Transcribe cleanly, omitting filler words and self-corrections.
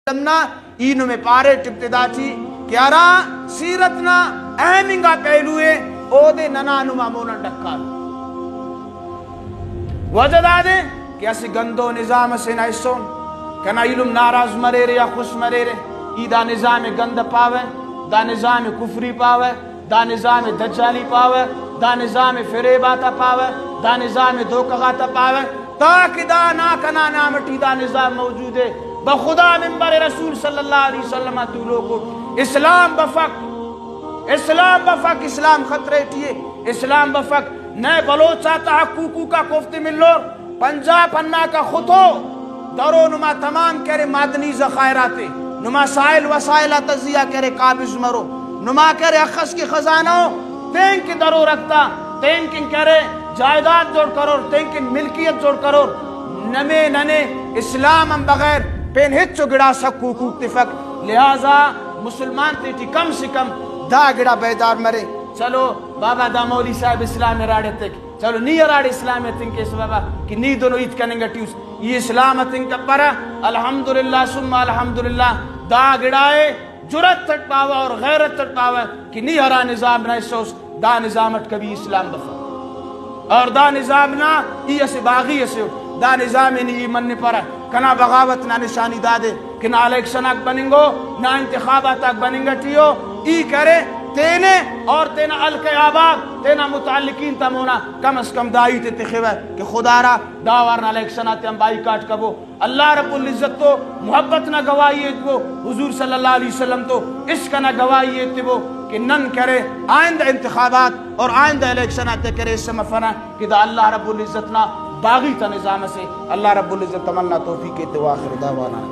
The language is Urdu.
لمنا اینو میں پارے ابتدا تھی کیارا سیرتنا اہمنگا پہلوئے او دے ننانو مامونا ڈکار وجہ دا دے کہ اسی گندو نظام سے نائسون کنا علم ناراض مرے رے یا خوش مرے رے ای دا نظام گند پاوے دا نظام کفری پاوے دا نظام دجالی پاوے دا نظام فریباتا پاوے دا نظام دوکغاتا پاوے تاکہ دا نا کنا نامٹی دا نظام موجود ہے بخدا منبر رسول صلی اللہ علیہ وسلم تو لوگو اسلام بفق اسلام خطرے تھیے اسلام بفق نئے بلوچا تحقوقو کا کوفتی ملور پنجا پننا کا خطو درو نما تمام کرے معدنی ذخائراتے نما سائل وسائل تزیہ کرے قابض مرو نما کرے اخص کی خزانہ تین کی درو رکھتا تین کی کرے جائیداد جوڑ کرو تین کی ملکیت جوڑ کرو نمے ننے اسلام ہم بغیر پین ہچو گڑا سک حقوق تفق لہذا مسلمان تیٹی کم سے کم دا گڑا بیدار مرے چلو بابا دا مولی صاحب اسلام راڑے تک چلو نی راڑے اسلام تنک اس بابا کہ نی دونوں عید کننگا ٹیوس یہ اسلام تنک پرا الحمدللہ ثم الحمدللہ دا گڑائے جرت تٹ پاوا اور غیرت تٹ پاوا کہ نی ہرا نظام نہ سوس دا نظامت کبھی اسلام دفع اور دا نظام نہ یہ سے باغی سے دا نظام نہیں من پرا کنا بغاوت نہ نشانی دادے کہ نہ الیکشن اک بننگو نہ انتخابات اک بننگا ٹیو ای کرے تینے اور تینا علقِ آباد تینا متعلقین تمونا کم از کم دائی تے تخیوہ کہ خدا را داورنا الیکشن آتے ہم بائی کاٹ کبو اللہ رب العزت تو محبت نہ گواہی ہے وہ حضور صلی اللہ علیہ وسلم تو عشق نہ گواہی ہے وہ کہ نن کرے آئندہ انتخابات اور آئندہ الیکشن آتے کرے اس سے مفنا کہ دا اللہ رب العزت نہ باغی تا نظام سے اللہ رب العزت تمنا توفیق تے واخر دعوانا